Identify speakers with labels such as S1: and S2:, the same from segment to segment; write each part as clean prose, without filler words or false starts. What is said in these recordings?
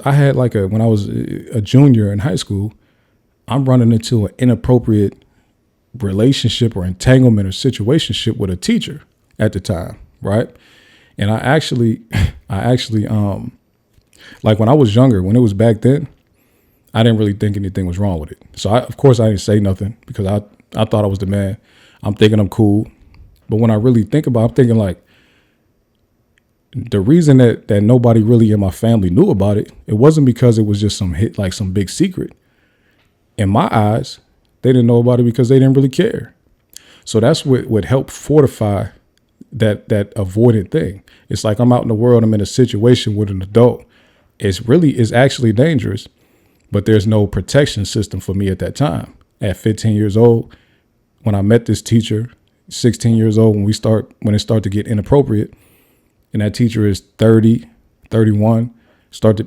S1: I had like when I was a junior in high school, I'm running into an inappropriate relationship or entanglement or situationship with a teacher at the time, right? And I actually, like when I was younger, when it was back then, I didn't really think anything was wrong with it. So of course I didn't say nothing because I thought I was the man. I'm thinking I'm cool. But when I really think about it, I'm thinking like the reason that nobody really in my family knew about it, it wasn't because it was just some big secret. In my eyes, they didn't know about it because they didn't really care. So that's what helped fortify that avoidant thing. It's like I'm out in the world, I'm in a situation with an adult. It's actually dangerous, but there's no protection system for me at that time. At 15 years old, when I met this teacher, 16 years old, when it started to get inappropriate, and that teacher is 30, 31,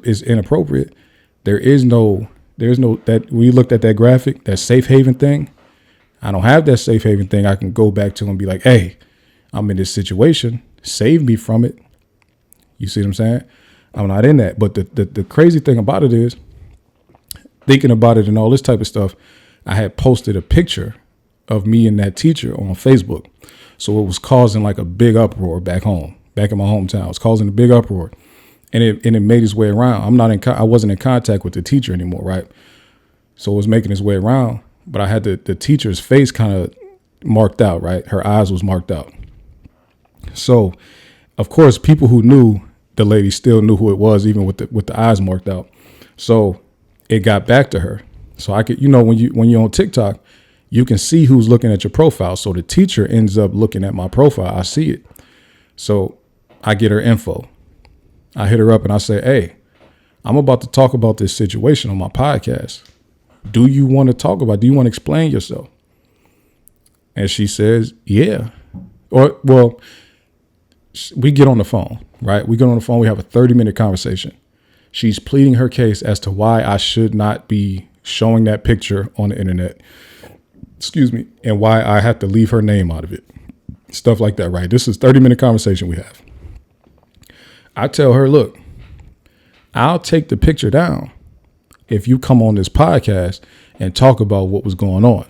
S1: is inappropriate. There's no that we looked at that graphic, that safe haven thing. I don't have that safe haven thing I can go back to and be like, hey, I'm in this situation. Save me from it. You see what I'm saying? I'm not in that. But the crazy thing about it is, thinking about it and all this type of stuff, I had posted a picture of me and that teacher on Facebook. So it was causing like a big uproar back in my hometown. It was causing a big uproar. And it made its way around. I wasn't in contact with the teacher anymore, right? So it was making its way around, but I had the teacher's face kind of marked out, right? Her eyes was marked out. So, of course, people who knew the lady still knew who it was, even with the eyes marked out. So it got back to her. So I could, when you're on TikTok, you can see who's looking at your profile. So the teacher ends up looking at my profile. I see it. So I get her info. I hit her up and I say, hey, I'm about to talk about this situation on my podcast. Do you want to explain yourself? And she says, yeah. We get on the phone, right? We get on the phone. We have a 30-minute conversation. She's pleading her case as to why I should not be showing that picture on the internet. Excuse me. And why I have to leave her name out of it. Stuff like that, right? This is a 30-minute conversation we have. I tell her, look, I'll take the picture down if you come on this podcast and talk about what was going on.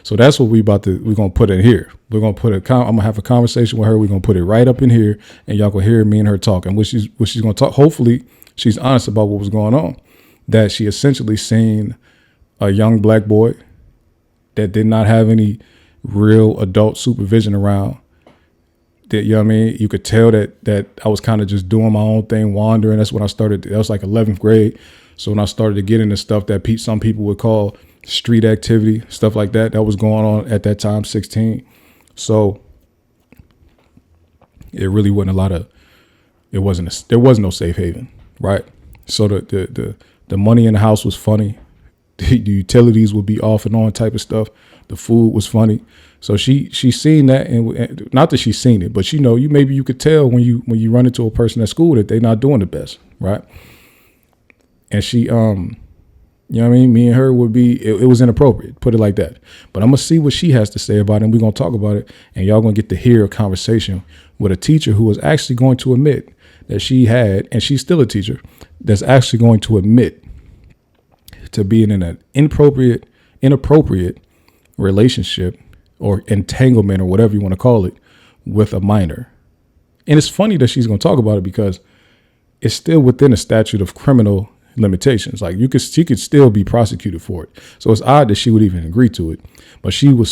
S1: So that's what we're going to put in here. I'm going to have a conversation with her. We're going to put it right up in here and y'all can hear me and her talking. What she's going to talk. Hopefully she's honest about what was going on, that she essentially seen a young black boy that did not have any real adult supervision around. That, you know what I mean? You could tell that I was kind of just doing my own thing, wandering. That's when I started. That was like 11th grade. So when I started to get into stuff that some people would call street activity, stuff like that was going on at that time, 16. So it really wasn't there was no safe haven, right? So the money in the house was funny. The utilities would be off and on type of stuff. The food was funny. So she seen that, and not that she's seen it, but maybe you could tell when you run into a person at school that they're not doing the best, right? And she, you know what I mean? Me and her would be, it was inappropriate, put it like that. But I'm gonna see what she has to say about it, and we're gonna talk about it, and y'all gonna get to hear a conversation with a teacher who was actually going to admit that she had, and she's still a teacher, that's actually going to admit to being in an inappropriate relationship or entanglement or whatever you want to call it with a minor. And it's funny that she's going to talk about it because it's still within a statute of criminal limitations. Like she could still be prosecuted for it. So it's odd that she would even agree to it. But she was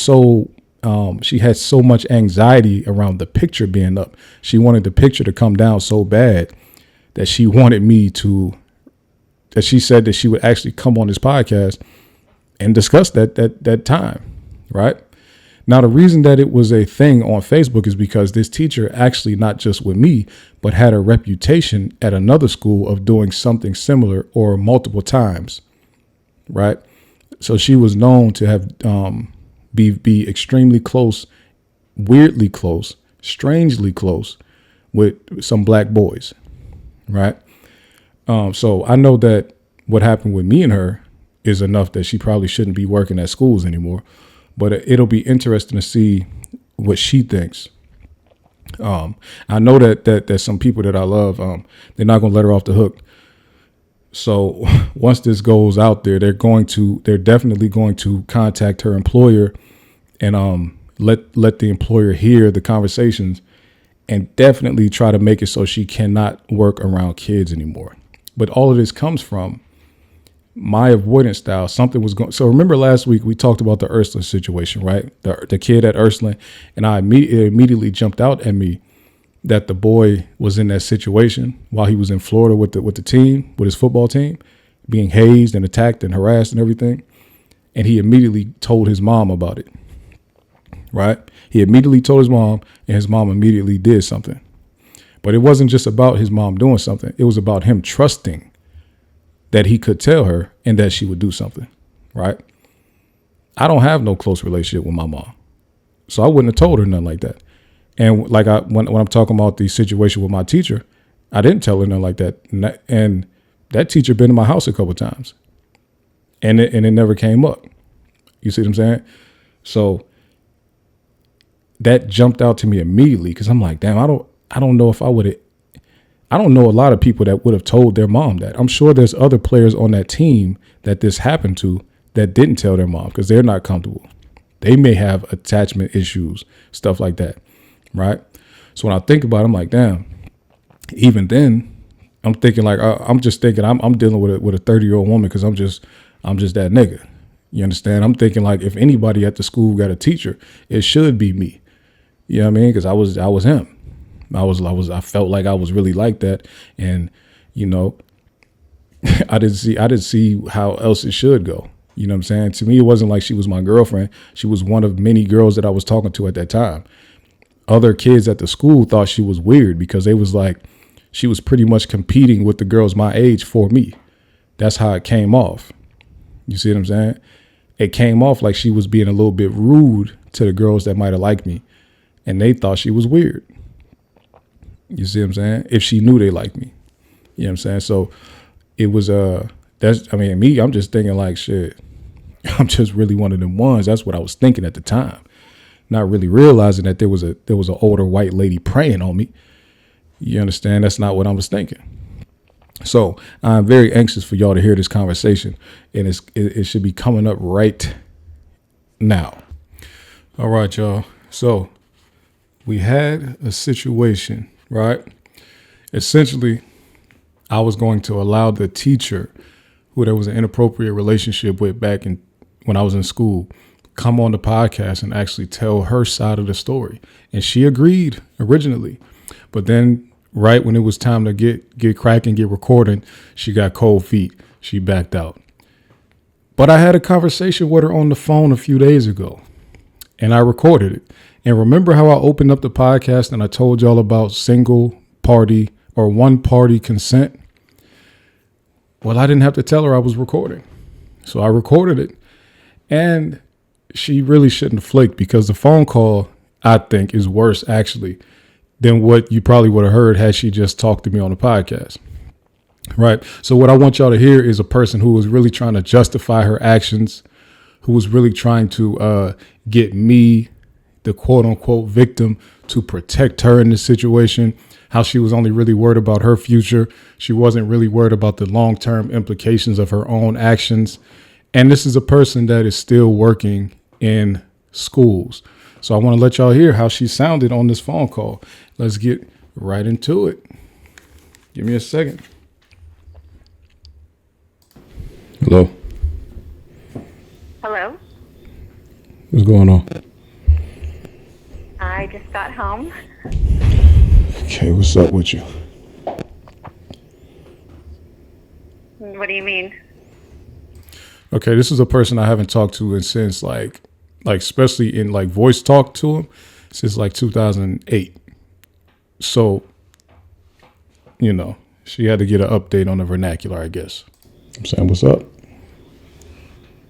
S1: she had so much anxiety around the picture being up. She wanted the picture to come down so bad that she wanted that she said that she would actually come on this podcast and discuss that time, right? Now, the reason that it was a thing on Facebook is because this teacher actually, not just with me, but had a reputation at another school of doing something similar or multiple times, right? So she was known to have be extremely close, weirdly close, strangely close with some black boys, right? So I know that what happened with me and her is enough that she probably shouldn't be working at schools anymore. But it'll be interesting to see what she thinks. I know that some people that I love, they're not going to let her off the hook. So once this goes out there, they're definitely going to contact her employer and let the employer hear the conversations and definitely try to make it so she cannot work around kids anymore. But all of this comes from my avoidance style. Something was going. So remember last week we talked about the Ursula situation, right? The kid at Ursula, and it immediately jumped out at me that the boy was in that situation while he was in Florida with the team, with his football team, being hazed and attacked and harassed and everything. And he immediately told his mom about it, right? He immediately told his mom, and his mom immediately did something. But it wasn't just about his mom doing something. It was about him trusting that he could tell her and that she would do something, right? I don't have no close relationship with my mom, so I wouldn't have told her nothing like that. And like when I'm talking about the situation with my teacher, I didn't tell her nothing like that. And that teacher been in my house a couple of times, and it never came up. You see what I'm saying? So that jumped out to me immediately because I'm like, damn, I don't know if I would have. I don't know a lot of people that would have told their mom that. I'm sure there's other players on that team that this happened to that didn't tell their mom because they're not comfortable. They may have attachment issues, stuff like that, right? So when I think about it, I'm like, damn, even then, I'm thinking like, I'm just thinking I'm dealing with a 30-year-old woman because I'm just that nigga. You understand? I'm thinking like if anybody at the school got a teacher, it should be me. You know what I mean? Because I was him. I felt like I was really like that. And, you know, I didn't see how else it should go. You know what I'm saying? To me, it wasn't like she was my girlfriend. She was one of many girls that I was talking to at that time. Other kids at the school thought she was weird because they was like, she was pretty much competing with the girls my age for me. That's how it came off. You see what I'm saying? It came off like she was being a little bit rude to the girls that might have liked me. And they thought she was weird. You see what I'm saying? If she knew they liked me. You know what I'm saying? So it was, me, I'm just thinking like, shit, I'm just really one of them ones. That's what I was thinking at the time. Not really realizing that there was an older white lady preying on me. You understand? That's not what I was thinking. So I'm very anxious for y'all to hear this conversation, and it should be coming up right now. All right, y'all. So we had a situation, right? Essentially, I was going to allow the teacher who there was an inappropriate relationship with back when I was in school come on the podcast and actually tell her side of the story. And she agreed originally, but then right when it was time to get cracking, get recording, she got cold feet. She backed out. But I had a conversation with her on the phone a few days ago, and I recorded it. And remember how I opened up the podcast and I told y'all about single party or one party consent? Well, I didn't have to tell her I was recording. So I recorded it, and she really shouldn't have flaked because the phone call, I think, is worse actually than what you probably would have heard had she just talked to me on the podcast. Right. So what I want y'all to hear is a person who was really trying to justify her actions, who was really trying to get me, the quote unquote victim, to protect her in this situation, how she was only really worried about her future. She wasn't really worried about the long-term implications of her own actions. And this is a person that is still working in schools. So I want to let y'all hear how she sounded on this phone call. Let's get right into it. Give me a second. Hello.
S2: Hello.
S1: What's going on?
S2: I just got home.
S1: Okay, what's up with you?
S2: What do you mean?
S1: Okay, this is a person I haven't talked to since like especially in like voice talk to him since like 2008. So, you know, she had to get an update on the vernacular, I guess. I'm saying, what's up?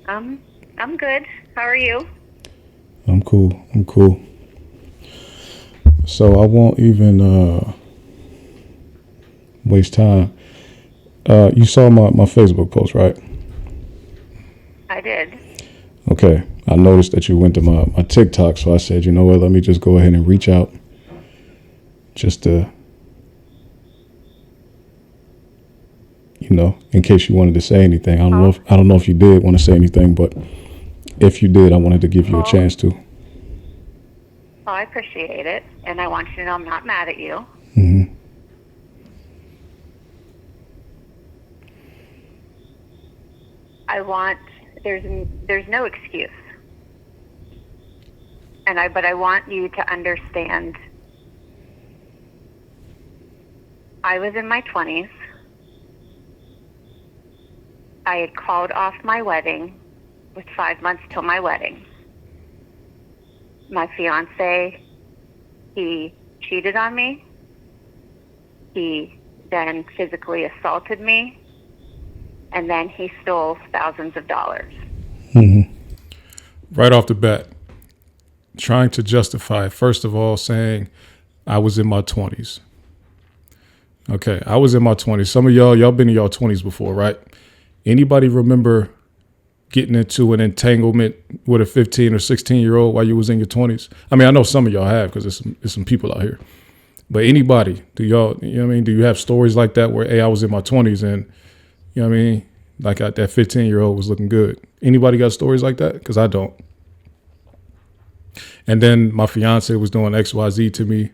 S2: I'm good. How are you?
S1: I'm cool. So I won't even waste time. You saw my Facebook post, right?
S2: I did.
S1: Okay. I noticed that you went to my TikTok, so I said, you know what, let me just go ahead and reach out just to, in case you wanted to say anything. I don't know if you did want to say anything, but if you did, I wanted to give you a chance to.
S2: Well, I appreciate it, and I want you to know I'm not mad at you.
S1: Mm-hmm.
S2: There's no excuse. But I want you to understand, I was in my 20s. I had called off my wedding with 5 months till my wedding. My fiance, he cheated on me. He then physically assaulted me. And then he stole thousands of dollars.
S1: Mm-hmm. Right off the bat, trying to justify, first of all, saying I was in my 20s. Okay, I was in my 20s. Some of y'all been in your 20s before, right? Anybody remember getting into an entanglement with a 15 or 16-year-old while you was in your 20s? I mean, I know some of y'all have because there's some people out here. But anybody, do y'all, you know what I mean? Do you have stories like that where, hey, I was in my 20s and, you know what I mean? Like that 15-year-old was looking good. Anybody got stories like that? Because I don't. And then my fiance was doing XYZ to me.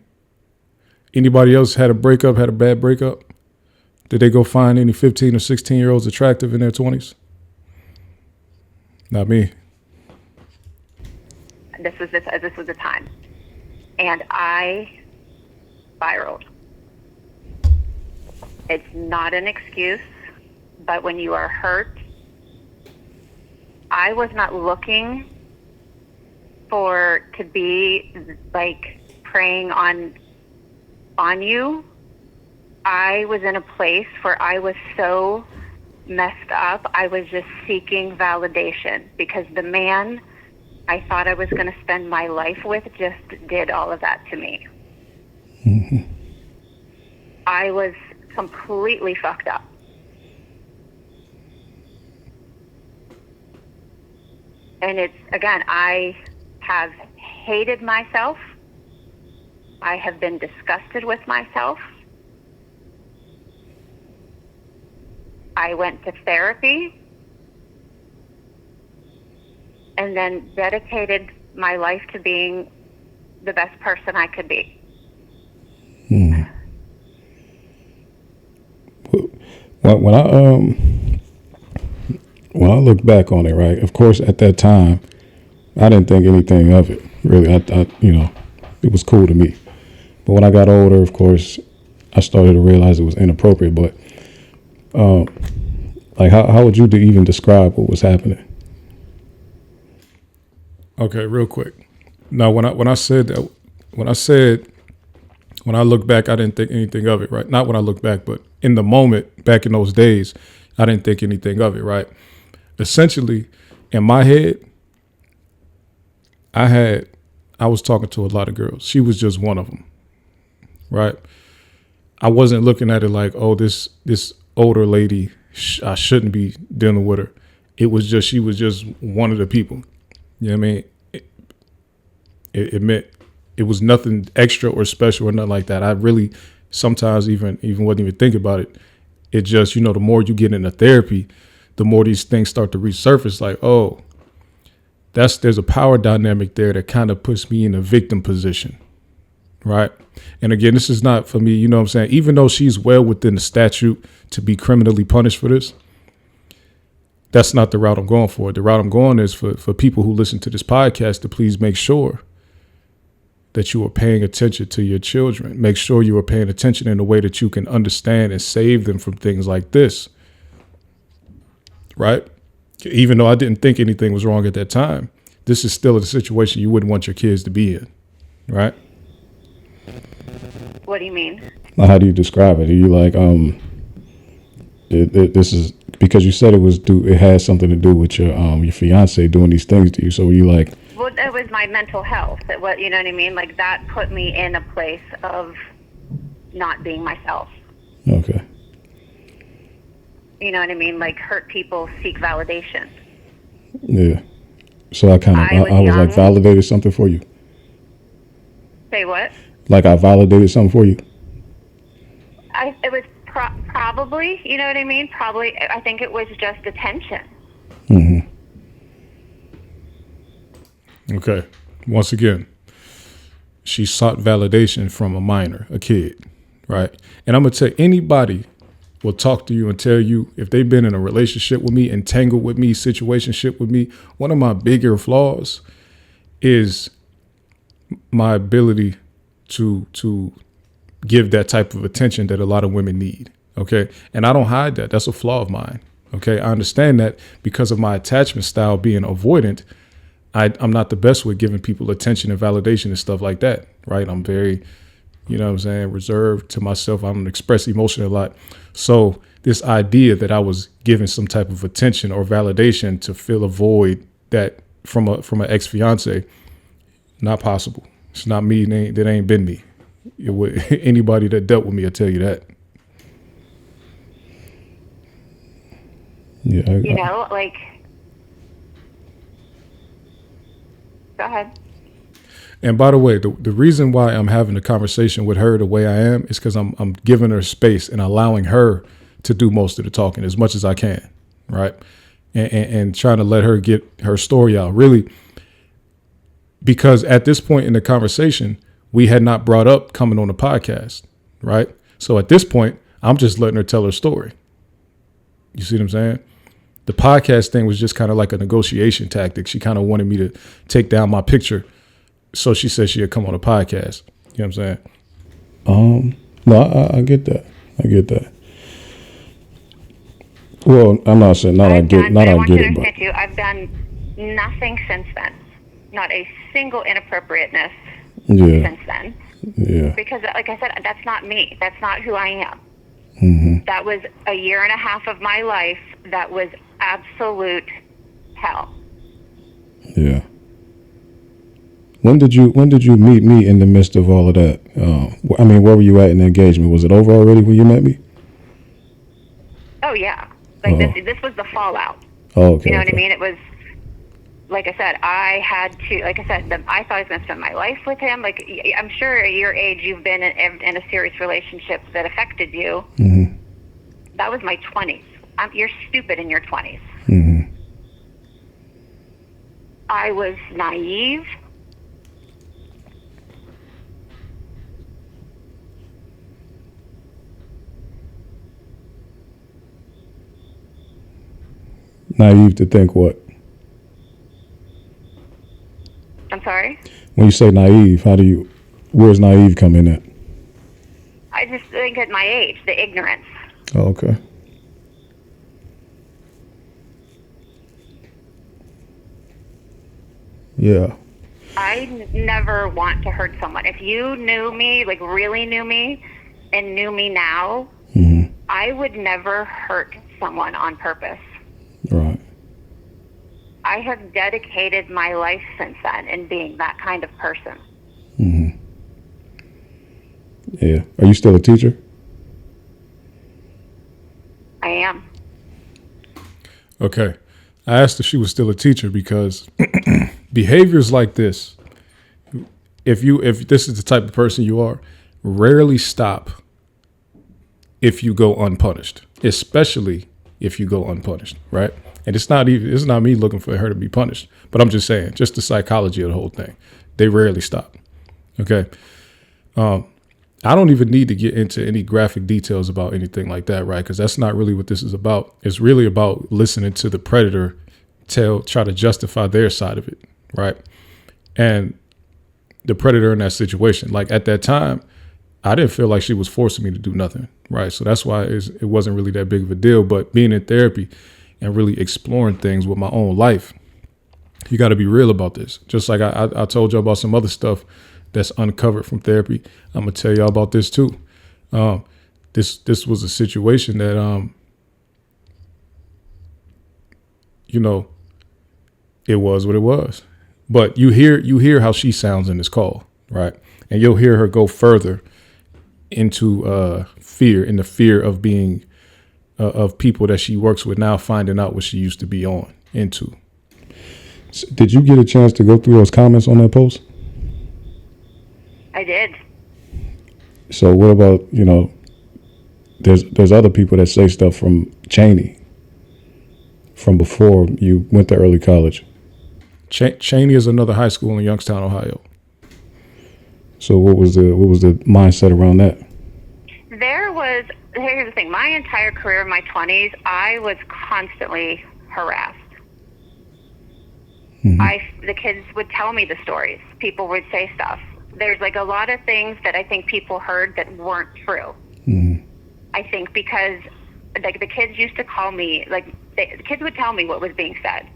S1: Anybody else had a bad breakup? Did they go find any 15 or 16-year-olds attractive in their 20s? Not me.
S2: This was the time. And I spiraled. It's not an excuse, but when you are hurt, I was not looking to be like preying on you. I was in a place where I was so messed up. I was just seeking validation because the man I thought I was going to spend my life with just did all of that to me. Mm-hmm. I was completely fucked up. And it's, again, I have hated myself. I have been disgusted with myself. I went to therapy and then dedicated my life to being the best person I could be.
S1: When I look back on it, right, of course, at that time, I didn't think anything of it. Really, I it was cool to me. But when I got older, of course, I started to realize it was inappropriate. But like, how would you even describe what was happening? Okay, real quick. Now, when I look back, I didn't think anything of it, right? Not when I look back, but in the moment, back in those days, I didn't think anything of it, right? Essentially, in my head, I was talking to a lot of girls. She was just one of them, right? I wasn't looking at it like, oh, this older lady, I shouldn't be dealing with her. It was just, she was just one of the people. You know what I mean? It meant it was nothing extra or special or nothing like that. I really sometimes even wasn't even thinking about it. It just, the more you get into therapy, the more these things start to resurface. Like, oh, there's a power dynamic there that kind of puts me in a victim position, right? And again, this is not for me, you know what I'm saying? Even though she's well within the statute to be criminally punished for this, that's not the route I'm going for. The route I'm going is for people who listen to this podcast to please make sure that you are paying attention to your children. Make sure you are paying attention in a way that you can understand and save them from things like this, right? Even though I didn't think anything was wrong at that time, this is still a situation you wouldn't want your kids to be in, right?
S2: What do you mean?
S1: How do you describe it? Are you like, this is because you said it had something to do with your fiance doing these things to you. So were you like,
S2: well, it was my mental health. You know what I mean? Like, that put me in a place of not being myself.
S1: Okay.
S2: You know what I mean? Like, hurt people seek validation.
S1: Yeah. So I was like validated something for you.
S2: Say what?
S1: Like I validated something for you.
S2: It was Probably, you know what I mean? Probably, I think it was just attention.
S1: Mm-hmm. Okay. Once again, she sought validation from a minor, a kid, right? And I'm going to tell you, anybody will talk to you and tell you if they've been in a relationship with me, entangled with me, situationship with me, one of my bigger flaws is my ability to give that type of attention that a lot of women need. Okay. And I don't hide that. That's a flaw of mine. Okay. I understand that because of my attachment style being avoidant, I'm not the best with giving people attention and validation and stuff like that. Right. I'm very, you know what I'm saying, reserved to myself. I don't express emotion a lot. So this idea that I was giving some type of attention or validation to fill a void that from an ex-fiance, not possible. It's not me. That ain't been me. Anybody that dealt with me will tell you that. Yeah.
S2: You know, like, go ahead.
S1: And by the way, the reason why I'm having a conversation with her the way I am is because I'm giving her space and allowing her to do most of the talking as much as I can, right? And trying to let her get her story out, really, because at this point in the conversation, we had not brought up coming on the podcast, right? So at this point, I'm just letting her tell her story. You see what I'm saying? The podcast thing was just kind of like a negotiation tactic. She kind of wanted me to take down my picture. So she said she'd come on a podcast. You know what I'm saying?
S3: No, I get that. I get that. Well, I'm not saying I get it, but
S2: I've done nothing since then. Not a single inappropriateness since then.
S3: Yeah.
S2: Because, like I said, that's not me. That's not who I am.
S3: Mm-hmm.
S2: That was a year and a half of my life that was absolute hell.
S3: Yeah. When did you meet me in the midst of all of that? I mean, where were you at in the engagement? Was it over already when you met me?
S2: Oh yeah, like this was the fallout.
S3: Oh, okay.
S2: You know what I mean? It was, like I said, I thought I was going to spend my life with him. Like, I'm sure at your age you've been in a serious relationship that affected you.
S3: Mm-hmm.
S2: That was my 20s. You're stupid in your 20s.
S3: Mm-hmm.
S2: I was naive.
S3: Naive to think what?
S2: I'm sorry?
S3: When you say naive, where's naive come in at?
S2: I just think at my age, the ignorance.
S3: Oh, okay. Yeah.
S2: I never want to hurt someone. If you knew me, like really knew me, and knew me now,
S3: Mm-hmm.
S2: I would never hurt someone on purpose.
S3: Right.
S2: I have dedicated my life since then in being that kind of person.
S3: Mm-hmm. Yeah. Are you still a teacher?
S2: I am.
S1: Okay. I asked if she was still a teacher because behaviors like this, if this is the type of person you are, rarely stop if you go unpunished, especially if you go unpunished, right? And it's not me looking for her to be punished, but I'm just saying, just the psychology of the whole thing. They rarely stop. Okay. I don't even need to get into any graphic details about anything like that, right? Because that's not really what this is about. It's really about listening to the predator try to justify their side of it, right? And the predator in that situation, like at that time, I didn't feel like she was forcing me to do nothing, right? So that's why it wasn't really that big of a deal. But being in therapy and really exploring things with my own life, you got to be real about this. Just like I told you about some other stuff that's uncovered from therapy, I'm gonna tell y'all about this too. This was a situation that it was what it was. But you hear how she sounds in this call, right? And you'll hear her go further into the fear of being of people that she works with now finding out what she used to be on into.
S3: Did you get a chance to go through those comments on that post?
S2: I did.
S3: So what about, there's other people that say stuff from Cheney, from before you went to early college.
S1: Cheney is another high school in Youngstown, Ohio.
S3: So what was the mindset around that?
S2: Here's the thing. My entire career in my 20s, I was constantly harassed. The kids would tell me the stories. People would say stuff. There's like a lot of things that I think people heard that weren't true. I think because like the kids used to call me, like the kids would tell me what was being said.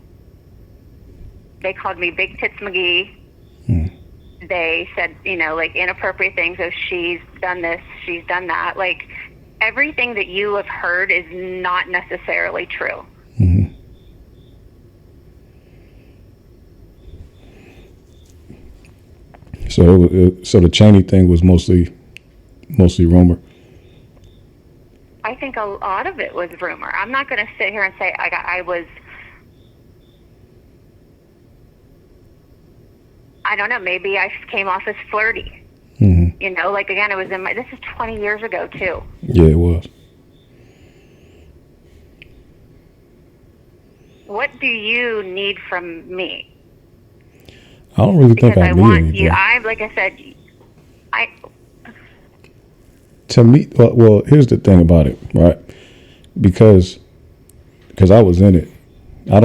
S2: They called me Big Tits McGee. They said, like inappropriate things. Oh, she's done this, she's done that. Like everything that you have heard is not necessarily true.
S3: So the Cheney thing was mostly rumor.
S2: I think a lot of it was rumor. I'm not going to sit here and say I don't know, maybe I came off as flirty. Like again, it was this is 20 years ago too.
S3: Yeah, it was.
S2: What do you need from me?
S3: I don't really think I need
S2: want
S3: anything.
S2: like I said,
S3: to me, well, here's the thing about it, right? Because I was in it. I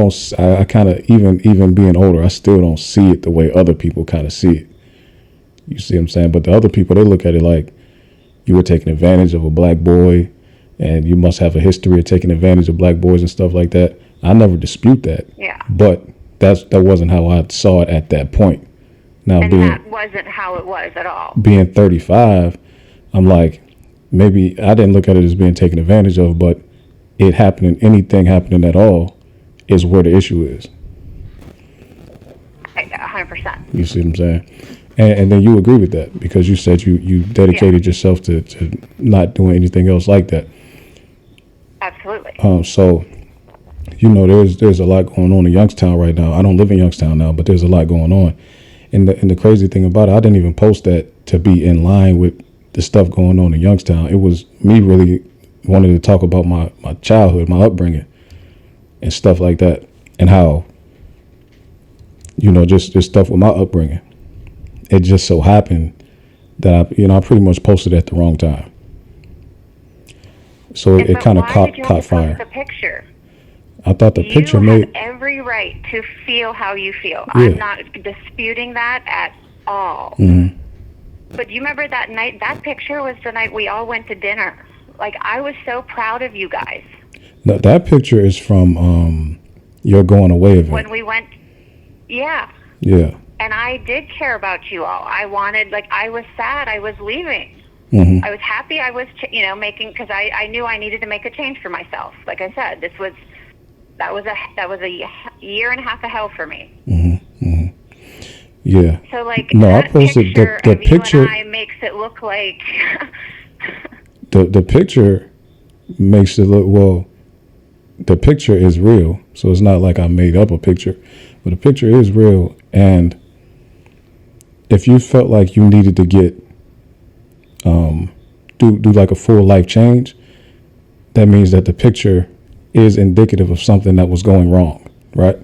S3: kind of, even being older, I still don't see it the way other people kind of see it. You see what I'm saying? But the other people, they look at it like you were taking advantage of a black boy and you must have a history of taking advantage of black boys and stuff like that. I never dispute that.
S2: Yeah.
S3: But that wasn't how I saw it at that point. Now,
S2: that wasn't how it was at all.
S3: Being 35, I'm like, maybe I didn't look at it as being taken advantage of, but anything happening at all is where the issue is.
S2: 100%.
S3: You see what I'm saying? And then you agree with that because you said you dedicated yourself to not doing anything else like that.
S2: Absolutely.
S3: So, there's a lot going on in Youngstown right now. I don't live in Youngstown now, but there's a lot going on. And the crazy thing about it, I didn't even post that to be in line with the stuff going on in Youngstown. It was me really wanting to talk about my childhood, my upbringing, and stuff like that, and how, just stuff with my upbringing. It just so happened that I pretty much posted at the wrong time. So it kind of caught fire.
S2: The picture.
S3: I thought the picture made.
S2: You have every right to feel how you feel.
S3: Yeah.
S2: I'm not disputing that at all. But you remember that night? That picture was the night we all went to dinner. Like I was so proud of you guys.
S3: No, that picture is from your going away event.
S2: When we went. Yeah.
S3: Yeah.
S2: And I did care about you all. I was sad I was leaving. I was happy I was, making, because I knew I needed to make a change for myself. Like I said, that was a year and a half of hell for me.
S3: Yeah.
S2: So
S3: no,
S2: that
S3: I posted
S2: picture
S3: the
S2: of
S3: picture.
S2: You and I makes it look like.
S3: the picture makes it look, well, the picture is real. So it's not like I made up a picture, but the picture is real. And if you felt like you needed to get, do like a full life change, that means that the picture is indicative of something that was going wrong, right?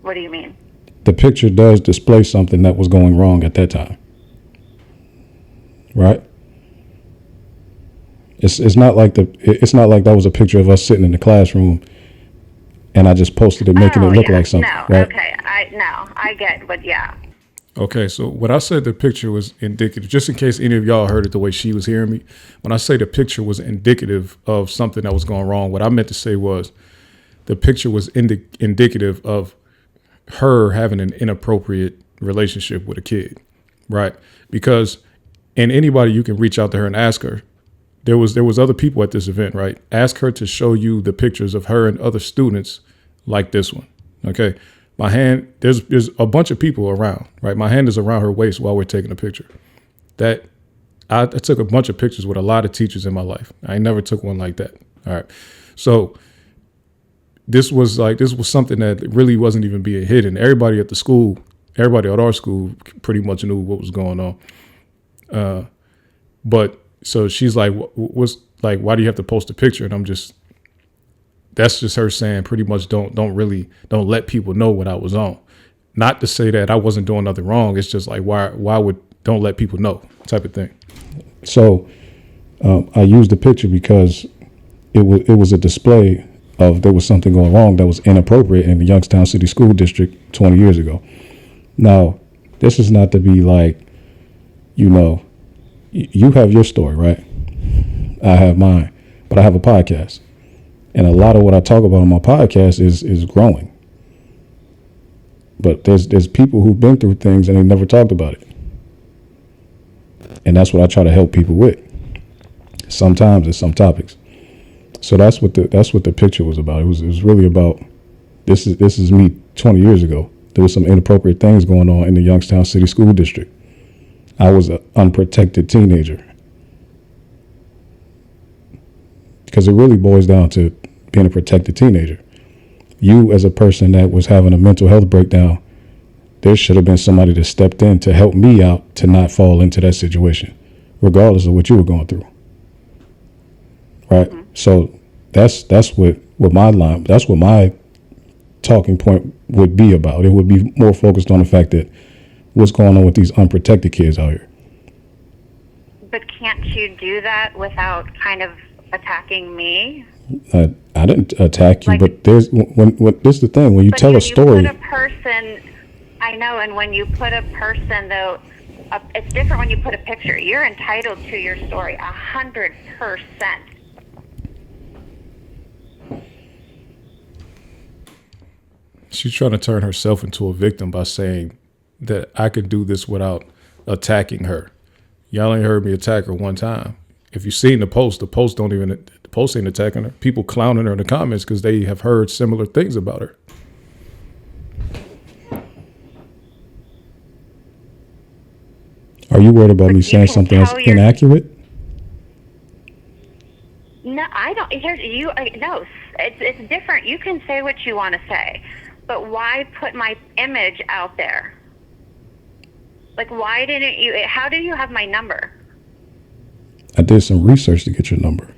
S2: What do you mean?
S3: The picture does display something that was going wrong at that time, right? It's not like that was a picture of us sitting in the classroom and I just posted it making it look like something.
S2: No,
S3: right?
S2: okay, I get, but yeah.
S1: Okay, so when I said the picture was indicative, just in case any of y'all heard it the way she was hearing me, when I say the picture was indicative of something that was going wrong, what I meant to say was the picture was indicative of her having an inappropriate relationship with a kid, right? Because, and anybody, you can reach out to her and ask her. There was other people at this event, right? Ask her to show you the pictures of her and other students like this one, okay? My hand, there's a bunch of people around, right? My hand is around her waist while we're taking a picture. That I took a bunch of pictures with a lot of teachers in my life. I never took one like that. All right. So this was something that really wasn't even being hidden. Everybody at our school pretty much knew what was going on. But So she's like, what's like, why do you have to post a picture? And I'm just, that's just her saying pretty much don't let people know what I was on. Not to say that I wasn't doing nothing wrong. It's just like, why would, don't let people know type of thing.
S3: So I used the picture because it was a display of there was something going wrong that was inappropriate in the Youngstown City School District 20 years ago. Now, this is not to be like, you know, you have your story, right? I have mine, but I have a podcast. And a lot of what I talk about on my podcast is growing. But there's people who've been through things and they never talked about it. And that's what I try to help people with. Sometimes it's some topics. So that's what the picture was about. It was really about this is me 20 years ago. There was some inappropriate things going on in the Youngstown City School District. I was an unprotected teenager. Because it really boils down to being a protected teenager. You, as a person that was having a mental health breakdown, there should have been somebody that stepped in to help me out to not fall into that situation, regardless of what you were going through. Right? Mm-hmm. So that's what my talking point would be about. It would be more focused on the fact that what's going on with these unprotected kids out here.
S2: But can't you do that without kind of attacking me?
S3: I didn't attack you, like, but there's when this is the thing, when you tell a story.
S2: You put a person, I know, and when you put a person, though, it's different when you put a picture. You're entitled to your story 100%.
S1: She's trying to turn herself into a victim by saying that I could do this without attacking her. Y'all ain't heard me attack her one time. If you've seen the post ain't attacking her. People clowning her in the comments because they have heard similar things about her.
S3: Are you worried about me saying something that's inaccurate?
S2: No, I don't. No, it's different. You can say what you want to say, but why put my image out there? Like, why didn't you? How do you have my number?
S3: I did some research to get your number.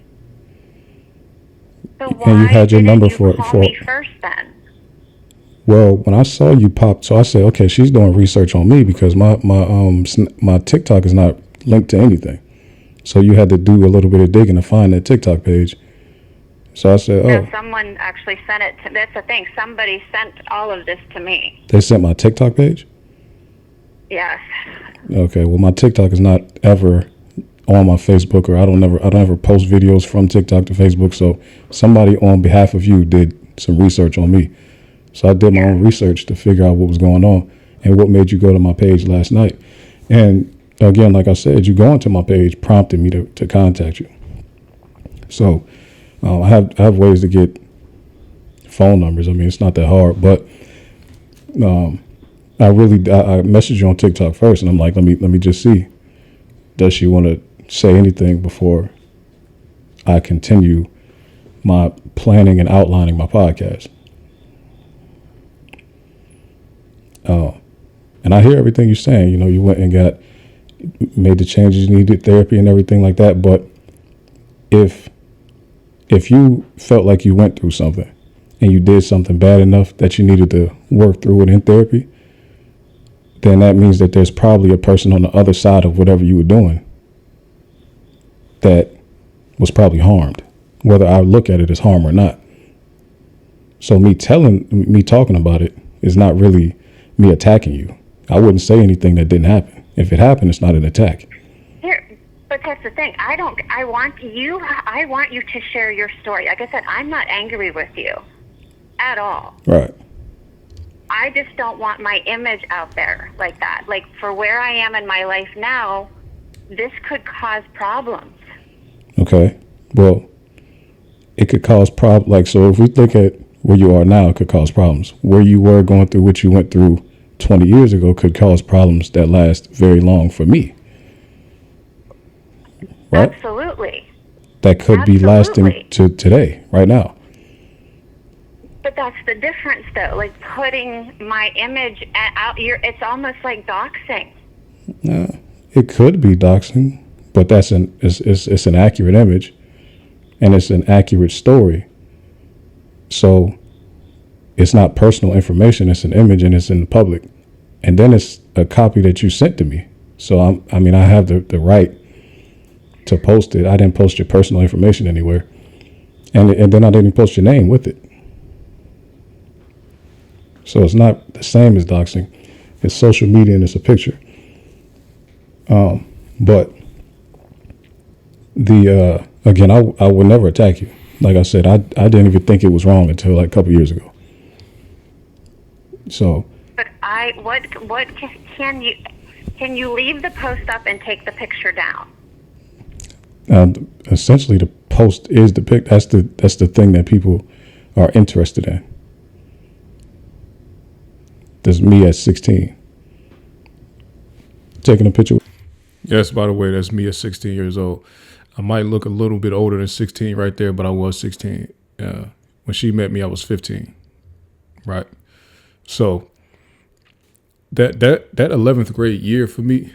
S2: So why and you had your number for me first then?
S3: Well, when I saw you pop, so I said, okay, she's doing research on me because my TikTok is not linked to anything. So you had to do a little bit of digging to find that TikTok page. So I said, oh.
S2: Yeah, someone actually sent it to, that's the thing. Somebody sent all of this to me.
S3: They sent my TikTok page?
S2: Yes.
S3: Okay, well, my TikTok is not ever on my Facebook, or I don't ever post videos from TikTok to Facebook. So somebody on behalf of you did some research on me. So I did my own research to figure out what was going on and what made you go to my page last night. And again, like I said, you going to my page prompted me to contact you. So I have ways to get phone numbers. I mean, it's not that hard, but I messaged you on TikTok first, and I'm like, let me just see. Does she want to say anything before I continue my planning and outlining my podcast? And I hear everything you're saying. You know, you went and made the changes you needed, therapy and everything like that. But if you felt like you went through something and you did something bad enough that you needed to work through it in therapy, then that means that there's probably a person on the other side of whatever you were doing that was probably harmed, whether I look at it as harm or not. So me talking about it is not really me attacking you. I wouldn't say anything that didn't happen. If it happened, it's not an attack.
S2: But that's the thing. I want you to share your story. Like I said, I'm not angry with you at all.
S3: Right.
S2: I just don't want my image out there like that. Like, for where I am in my life now, this could cause problems. Okay.
S3: Well, it could cause problems. Like, so if we look at where you are now, it could cause problems. Where you were going through what you went through 20 years ago could cause problems that last very long for me. Right?
S2: Absolutely.
S3: That could be lasting to today, right now.
S2: But that's the difference, though. Like, putting my image out, it's almost like doxing.
S3: It could be doxing, but it's an accurate image, and it's an accurate story. So it's not personal information. It's an image, and it's in the public. And then it's a copy that you sent to me. So I have the right to post it. I didn't post your personal information anywhere, and then I didn't post your name with it. So it's not the same as doxing. It's social media and it's a picture. But again, I would never attack you. Like I said, I didn't even think it was wrong until like a couple years ago. So.
S2: But can you leave the post up and take the picture down?
S3: Essentially, the post is the pic. That's the thing that people are interested in. There's me at 16 taking a picture.
S1: Yes, by the way, that's me at 16 years old. I might look a little bit older than 16 right there, but I was 16. When she met me, I was 15. Right. So that 11th grade year for me,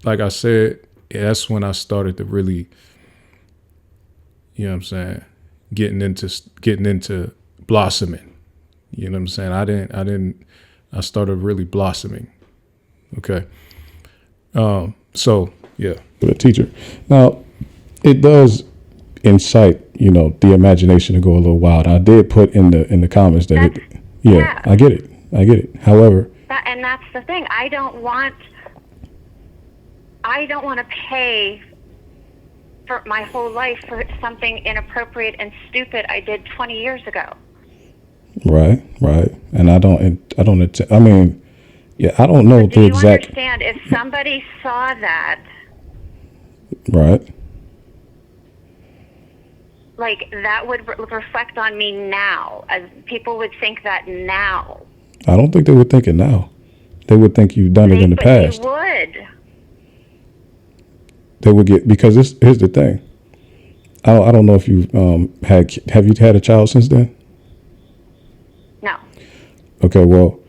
S1: like I said, that's when I started to really, you know what I'm saying, getting into blossoming. You know what I'm saying? I started really blossoming. Okay. So yeah.
S3: With a teacher. Now, it does incite, the imagination to go a little wild. I did put in the comments that
S2: yeah.
S3: I get it. However,
S2: and that's the thing. I don't want to pay for my whole life for something inappropriate and stupid I did 20 years ago.
S3: Right. And I don't I don't know the exact.
S2: Do you understand? If somebody saw that,
S3: right,
S2: like that would reflect on me now, as people would think that now.
S3: I don't think they would think it now. They would think you've done it in the past.
S2: They would.
S3: They would get, because here's the thing. I don't know if you've have you had a child since then?
S2: No.
S3: Okay, well,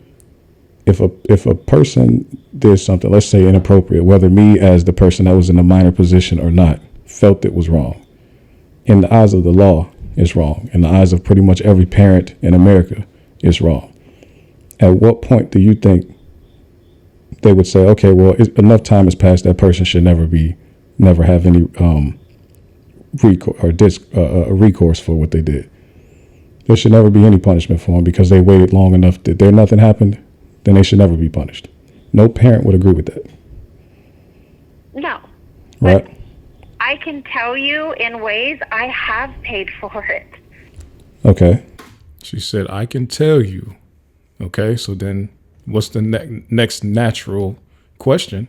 S3: if a person did something, let's say inappropriate, whether me as the person that was in a minor position or not, felt it was wrong, in the eyes of the law, it's wrong. In the eyes of pretty much every parent in America, it's wrong. At what point do you think they would say, okay, well, enough time has passed, that person should never have any recourse for what they did? There should never be any punishment for them because they waited long enough. That there nothing happened, then they should never be punished. No parent would agree with that.
S2: No.
S3: Right?
S2: But I can tell you in ways I have paid for it.
S3: Okay.
S1: She said, I can tell you. Okay, so then what's the next natural question?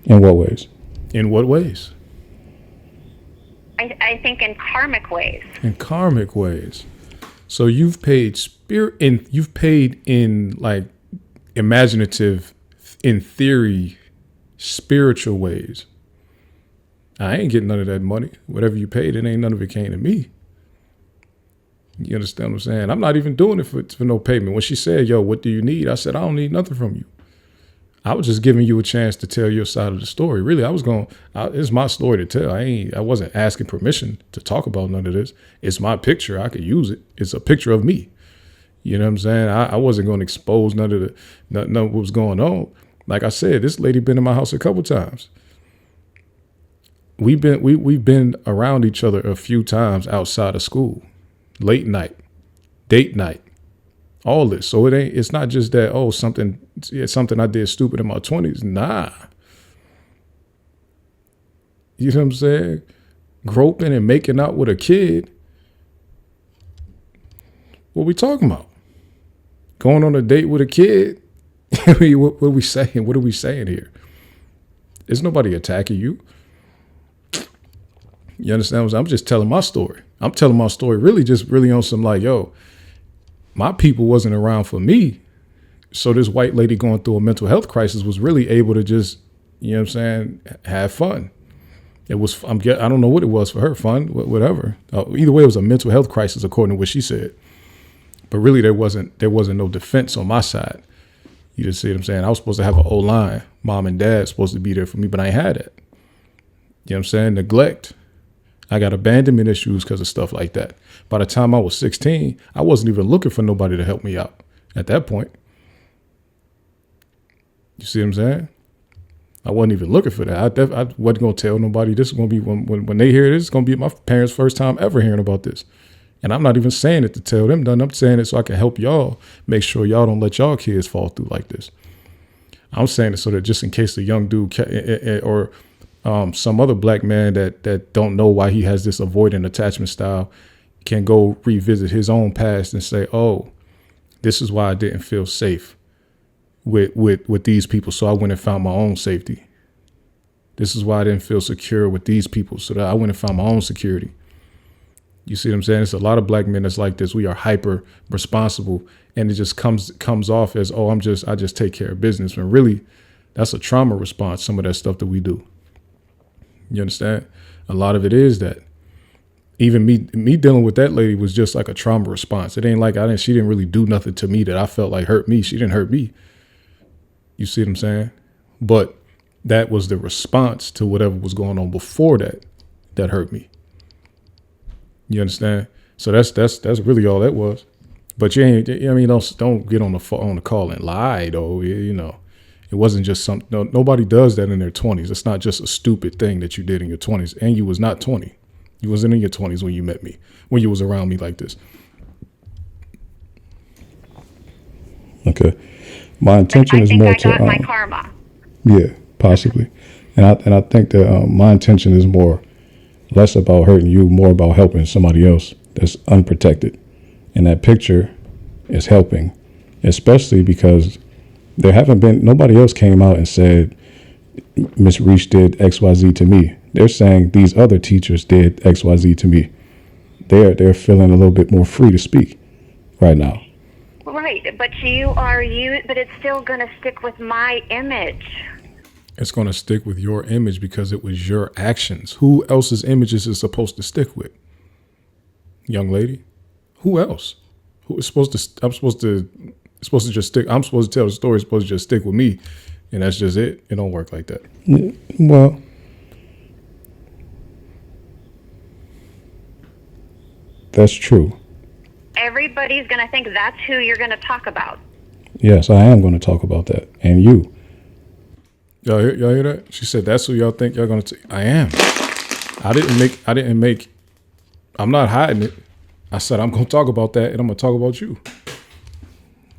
S3: In what ways?
S1: In what ways?
S2: I think in karmic ways.
S1: In karmic ways. So you've paid in like imaginative, in theory, spiritual ways. I ain't getting none of that money. Whatever you paid, none of it came to me. You understand what I'm saying? I'm not even doing it for no payment. When she said, yo, what do you need? I said, I don't need nothing from you. I was just giving you a chance to tell your side of the story. Really, it's my story to tell. I wasn't asking permission to talk about none of this. It's my picture. I could use it. It's a picture of me. You know what I'm saying? I wasn't going to expose none of what was going on. Like I said, this lady been in my house a couple times. We've been around each other a few times outside of school, late night, date night. All this. So it's not just that, something I did stupid in my 20s. Nah. You know what I'm saying? Groping and making out with a kid. What we talking about? Going on a date with a kid? what are we saying? What are we saying here? There's nobody attacking you. You understand what I'm saying? I'm just telling my story. I'm telling my story really on some like, yo, my people wasn't around for me. So this white lady going through a mental health crisis was really able to just, you know what I'm saying, have fun. It was, I don't know what it was for her, fun, whatever. Either way, it was a mental health crisis, according to what she said. But really, there wasn't no defense on my side. You just see what I'm saying? I was supposed to have an O-line. Mom and dad supposed to be there for me, but I ain't had it. You know what I'm saying? Neglect. I got abandonment issues because of stuff like that. By the time I was 16, I wasn't even looking for nobody to help me out at that point. You see what I'm saying? I wasn't even looking for that. I wasn't going to tell nobody. This is going to be, when they hear this, it's going to be my parents' first time ever hearing about this. And I'm not even saying it to tell them nothing. I'm saying it so I can help y'all make sure y'all don't let y'all kids fall through like this. I'm saying it so that just in case the young dude or some other black man that don't know why he has this avoidant attachment style can go revisit his own past and say, oh, this is why I didn't feel safe with these people. So I went and found my own safety. This is why I didn't feel secure with these people. So that I went and found my own security. You see what I'm saying? It's a lot of black men that's like this. We are hyper responsible, and it just comes off as, oh, I just take care of business. When really, that's a trauma response. Some of that stuff that we do. You understand? A lot of it is that. Even me dealing with that lady was just like a trauma response. It ain't like she didn't really do nothing to me that I felt like hurt me. She didn't hurt me. You see what I'm saying? But that was the response to whatever was going on before that hurt me. You understand? So that's really all that was. But you ain't. I mean, don't get on the call and lie though. You know, it wasn't just something. No, nobody does that in their 20s. It's not just a stupid thing that you did in your 20s. And you was not 20. You wasn't in your 20s when you met me. When you was around me like this.
S3: Okay, my intention is more to.
S2: I got my karma.
S3: Yeah, possibly, and I think that my intention is less about hurting you, more about helping somebody else that's unprotected. And that picture is helping, especially because nobody else came out and said, Miss Reesh did XYZ to me. They're saying these other teachers did XYZ to me. They're feeling a little bit more free to speak right now.
S2: Right, but you are you, but it's still going to stick with my image.
S1: It's going to stick with your image because it was your actions. Who else's images is supposed to stick with? Young lady? Who else? Who is supposed to, I'm supposed to just stick, I'm supposed to tell the story, it's supposed to just stick with me. And that's just it. It don't work like that.
S3: Well, that's true.
S2: Everybody's going to think that's who you're going to talk about.
S3: Yes, I am going to talk about that. And you.
S1: Y'all hear that? She said, that's who y'all think y'all going to I am. I'm not hiding it. I said, I'm going to talk about that and I'm going to talk about you.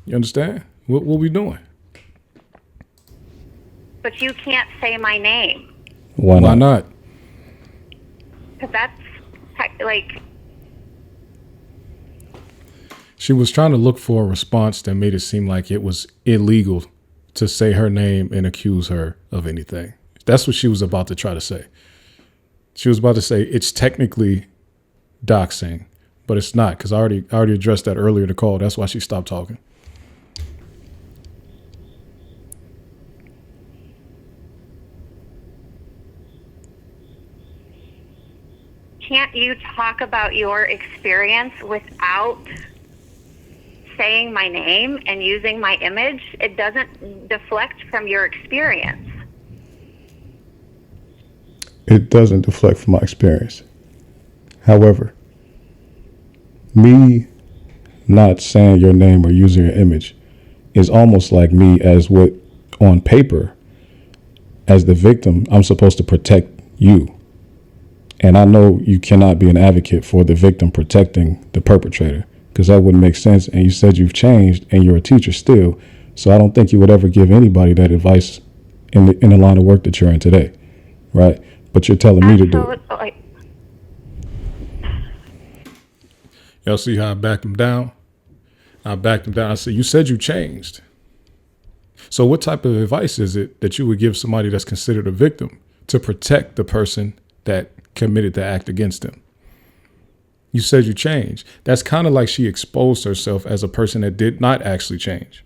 S1: You understand? What we doing?
S2: But you can't say my name.
S3: Why not?
S2: Because that's like...
S1: She was trying to look for a response that made it seem like it was illegal to say her name and accuse her of anything. That's what she was about to try to say. She was about to say it's technically doxing, but it's not, because I already addressed that earlier in the call. That's why she stopped talking.
S2: Can't you talk about your experience without saying my name and using my image? It doesn't deflect from your experience.
S3: It doesn't deflect from my experience. However, me not saying your name or using your image is almost like me as what on paper, as the victim, I'm supposed to protect you. And I know you cannot be an advocate for the victim protecting the perpetrator, because that wouldn't make sense. And you said you've changed and you're a teacher still. So I don't think you would ever give anybody that advice in the line of work that you're in today. Right? But you're telling me to do it.
S1: Y'all see how I backed him down? I backed him down. I said, you said you changed. So what type of advice is it that you would give somebody that's considered a victim to protect the person that committed the act against them? You said you changed. That's kind of like she exposed herself as a person that did not actually change.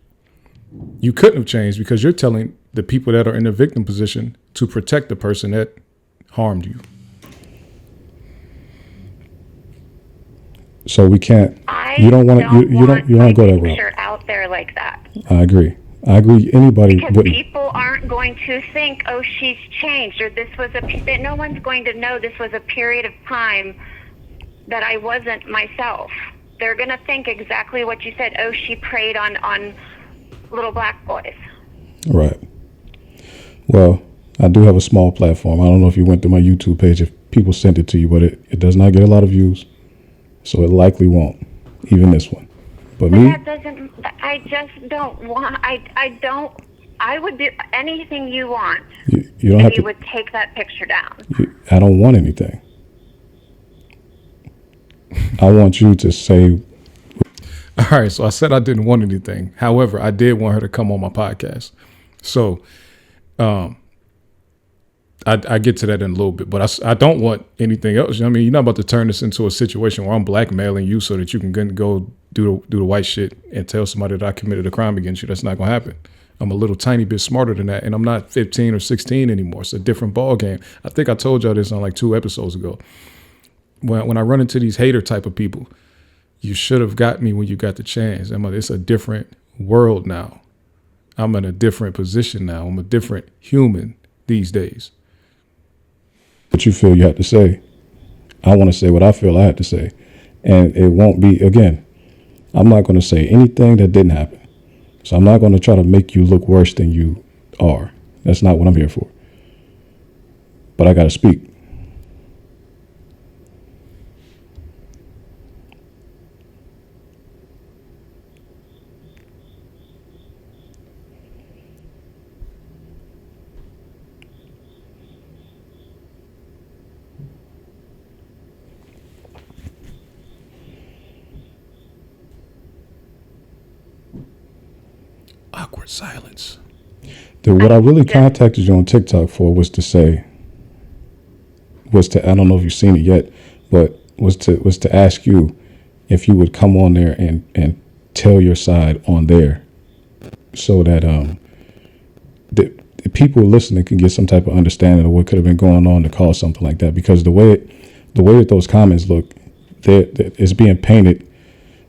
S1: You couldn't have changed because you're telling the people that are in the victim position to protect the person that harmed you.
S3: So we can't. You don't want to. You don't go that route.
S2: Out there like that.
S3: I agree, I agree. Anybody
S2: Because
S3: wouldn't.
S2: people aren't going to think, oh, she's changed, or this was that no one's going to know this was a period of time that I wasn't myself. They're going to think exactly what you said. Oh, she preyed on little black boys.
S3: Right. Well, I do have a small platform. I don't know if you went to my YouTube page, if people sent it to you, but it does not get a lot of views. So it likely won't, even this one. But me,
S2: That doesn't, I just don't want, I would do anything you want.
S3: you don't
S2: if
S3: have
S2: you
S3: to.
S2: would take that picture down.
S3: I don't want anything. I want you to say,
S1: All right, so I said I didn't want anything. However, I did want her to come on my podcast. So I get to that in a little bit, but I don't want anything else. I mean, you're not about to turn this into a situation where I'm blackmailing you so that you can go do the white shit and tell somebody that I committed a crime against you. That's not going to happen. I'm a little tiny bit smarter than that, and I'm not 15 or 16 anymore. It's a different ball game. I think I told y'all this on like 2 episodes ago. When I run into these hater type of people, you should have got me when you got the chance. It's a different world now. I'm in a different position now. I'm a different human these days.
S3: what you feel you have to say. I want to say what I feel I have to say. And it won't be, again, I'm not going to say anything that didn't happen. So I'm not going to try to make you look worse than you are. That's not what I'm here for. But I got to speak.
S1: Awkward silence.
S3: What I really contacted you on TikTok for was to, I don't know if you've seen it yet, but was to ask you if you would come on there and tell your side on there, so that the people listening can get some type of understanding of what could have been going on to cause something like that. Because the way that those comments look, it's being painted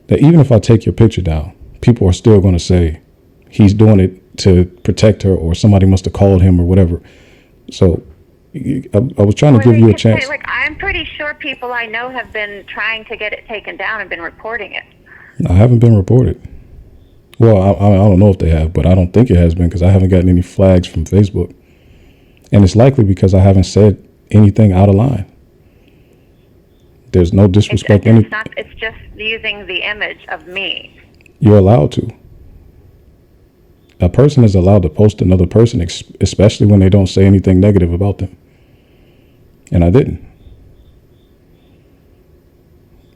S3: that even if I take your picture down, people are still going to say he's doing it to protect her, or somebody must have called him, or whatever. So I was trying to give you a chance.
S2: Like, I'm pretty sure people I know have been trying to get it taken down and been reporting it.
S3: I haven't been reported. Well, I don't know if they have, but I don't think it has been, because I haven't gotten any flags from Facebook. And it's likely because I haven't said anything out of line. There's no disrespect.
S2: It's just using the image of me.
S3: You're allowed to. A person is allowed to post another person, especially when they don't say anything negative about them. And I didn't.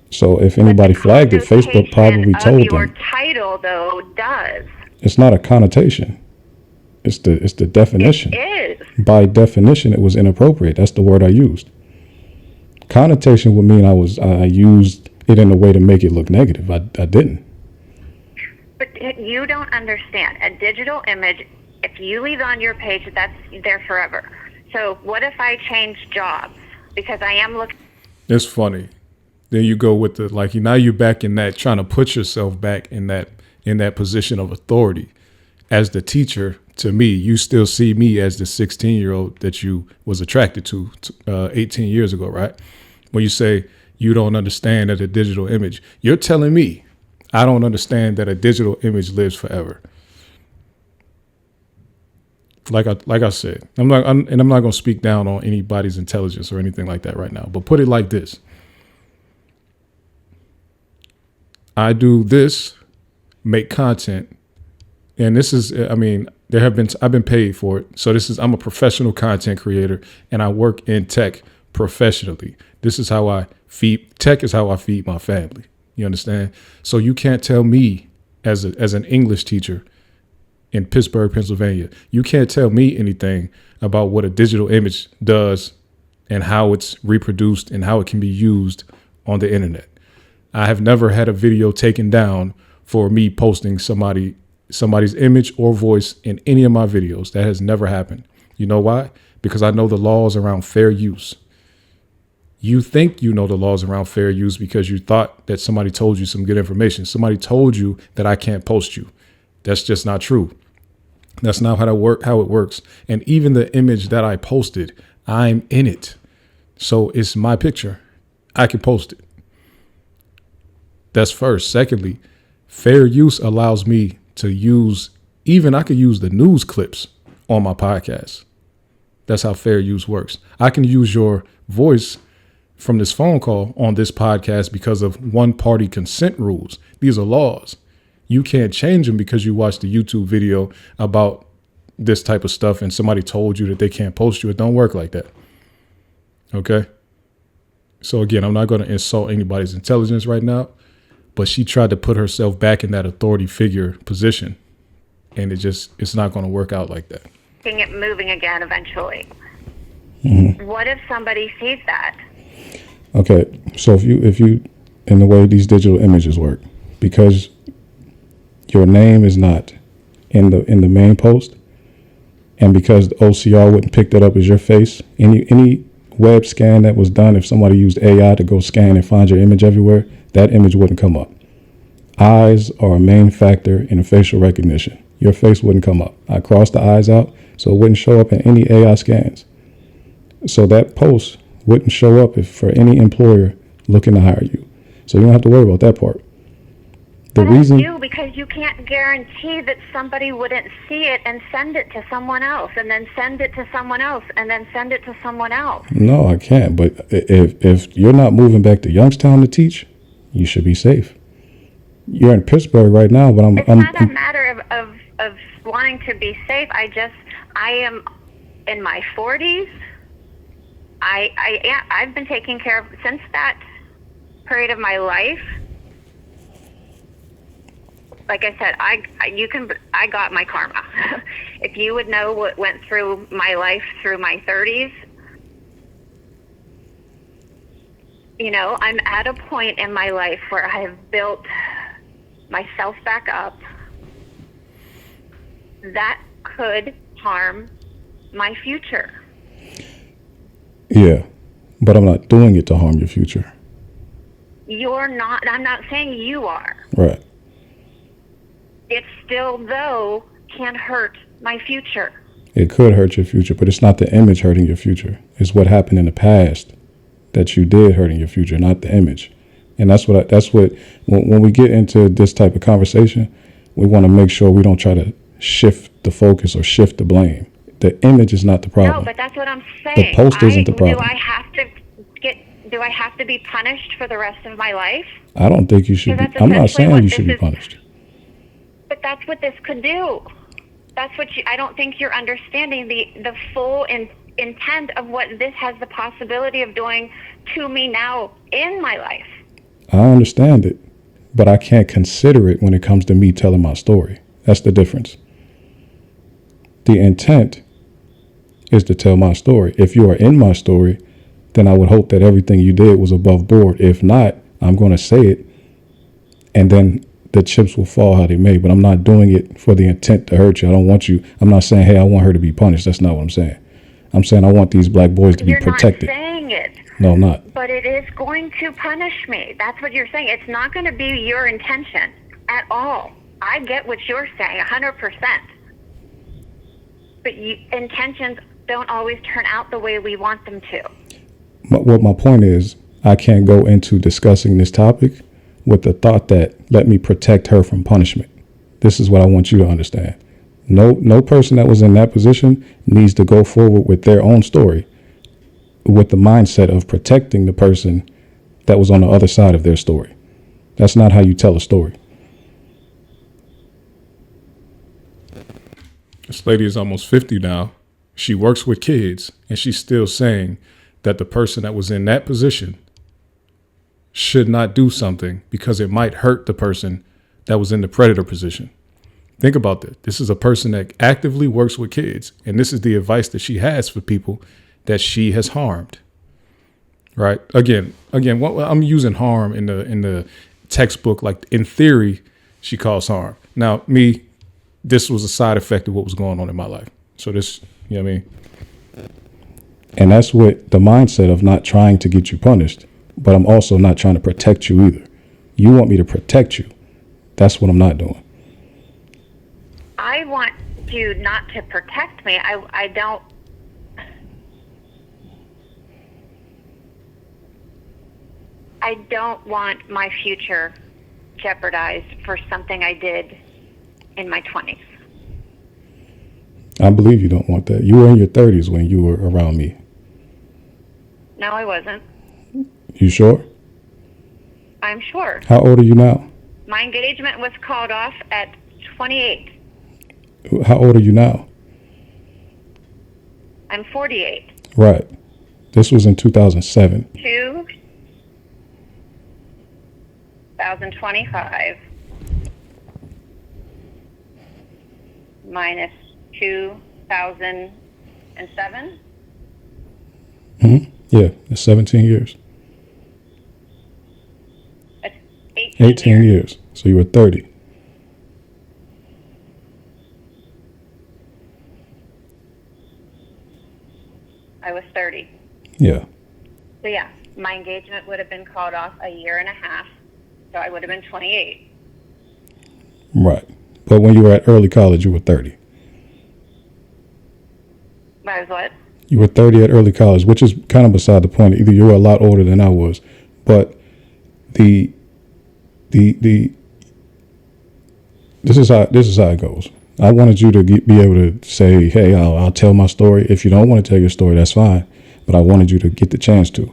S3: So if anybody flagged it, Facebook probably told
S2: your
S3: them.
S2: Your title, though, does.
S3: It's not a connotation. It's the definition.
S2: It is.
S3: By definition, it was inappropriate. That's the word I used. Connotation would mean I used it in a way to make it look negative. I didn't.
S2: But you don't understand. A digital image, if you leave on your page, that's there forever. So what if I change jobs? Because I am looking.
S1: It's funny. Then you go with now you're back in that, trying to put yourself back in that position of authority. As the teacher, to me, you still see me as the 16-year-old that you was attracted to 18 years ago, right? When you say you don't understand that a digital image, you're telling me I don't understand that a digital image lives forever. Like I said, I'm not going to speak down on anybody's intelligence or anything like that right now. But put it like this: I do this, make content, and this is, I've been paid for it. So I'm a professional content creator, and I work in tech professionally. This is how tech is how I feed my family. You understand? So you can't tell me as an English teacher in Pittsburgh, Pennsylvania, you can't tell me anything about what a digital image does and how it's reproduced and how it can be used on the internet. I have never had a video taken down for me posting somebody's image or voice in any of my videos. That has never happened. You know why? Because I know the laws around fair use. You think you know the laws around fair use because you thought that somebody told you some good information. Somebody told you that I can't post you. That's just not true. That's not how it works. And even the image that I posted, I'm in it. So it's my picture. I can post it. That's first. Secondly, fair use allows me to use, even I could use the news clips on my podcast. That's how fair use works. I can use your voice from this phone call on this podcast because of one party consent rules. These are laws. You can't change them because you watched a YouTube video about this type of stuff and somebody told you that they can't post you. It don't work like that. Okay. So again, I'm not going to insult anybody's intelligence right now, but she tried to put herself back in that authority figure position. And it's not going to work out like that.
S2: It moving again eventually.
S3: Mm-hmm.
S2: What if somebody sees that?
S3: Okay. So if you, in the way these digital images work, because your name is not in the main post, and because the OCR wouldn't pick that up as your face, any web scan that was done, if somebody used AI to go scan and find your image everywhere, that image wouldn't come up. Eyes are a main factor in facial recognition. Your face wouldn't come up. I crossed the eyes out, so it wouldn't show up in any AI scans. So that post wouldn't show up for any employer looking to hire you. So you don't have to worry about that part. The reason
S2: I do, because you can't guarantee that somebody wouldn't see it and send it to someone else, and then send it to someone else, and then send it to someone else.
S3: No, I can't. But if you're not moving back to Youngstown to teach, you should be safe. You're in Pittsburgh right now, but
S2: It's not a matter of wanting to be safe. I am in my 40s. I've been taking care of since that period of my life. Like I said, I got my karma. If you would know what went through my life through my 30s, I'm at a point in my life where I have built myself back up that could harm my future.
S3: Yeah, but I'm not doing it to harm your future.
S2: You're not. I'm not saying you are.
S3: Right.
S2: It still, though, can hurt my future.
S3: It could hurt your future, but it's not the image hurting your future. It's what happened in the past that you did hurting your future, not the image. And that's what when we get into this type of conversation, we want to make sure we don't try to shift the focus or shift the blame. The image is not the problem.
S2: No, but that's what I'm saying.
S3: The post isn't the problem.
S2: Do I have to be punished for the rest of my life?
S3: I don't think you should be. I'm not saying you should be punished.
S2: But that's what this could do. That's what I don't think you're understanding the full intent of what this has the possibility of doing to me now in my life.
S3: I understand it, but I can't consider it when it comes to me telling my story. That's the difference. The intent is to tell my story. If you are in my story, then I would hope that everything you did was above board. If not, I'm going to say it, and then the chips will fall how they may. But I'm not doing it for the intent to hurt you. I don't want you. I'm not saying, hey, I want her to be punished. That's not what I'm saying. I'm saying I want these black boys to be protected.
S2: You're not saying it.
S3: No, I'm not.
S2: But it is going to punish me. That's what you're saying. It's not going to be your intention at all. I get what you're saying, 100%. But intentions don't always turn out the way we want them to.
S3: Well, my point is, I can't go into discussing this topic with the thought that let me protect her from punishment. This is what I want you to understand. No person that was in that position needs to go forward with their own story with the mindset of protecting the person that was on the other side of their story. That's not how you tell a story.
S1: This lady is almost 50 now. She works with kids, and she's still saying that the person that was in that position should not do something because it might hurt the person that was in the predator position. Think about that. This is a person that actively works with kids, and this is the advice that she has for people that she has harmed. Right? Again, what I'm using harm in the textbook, like in theory, she calls harm. Now, this was a side effect of what was going on in my life. So this, you know what I mean?
S3: And that's what the mindset of not trying to get you punished, but I'm also not trying to protect you either. You want me to protect you. That's what I'm not doing.
S2: I want you not to protect me. I don't want my future jeopardized for something I did in my 20s.
S3: I believe you don't want that. You were in your 30s when you were around me.
S2: No, I wasn't.
S3: You sure?
S2: I'm sure.
S3: How old are you now?
S2: My engagement was called off at 28.
S3: How old are you now?
S2: I'm 48.
S3: Right. This was in 2007.
S2: 2025 minus 2007.
S3: Yeah, it's 17 years.
S2: That's
S3: 18 years. So you were 30.
S2: I was 30.
S3: Yeah.
S2: So yeah, my engagement would have been called off a year and a half. So I would have been 28.
S3: Right. But when you were at early college, you were 30.
S2: I was what?
S3: You were 30 at early college, which is kind of beside the point. Either you were a lot older than I was, but this is how it goes. I wanted you to be able to say, "Hey, I'll tell my story." If you don't want to tell your story, that's fine. But I wanted you to get the chance to.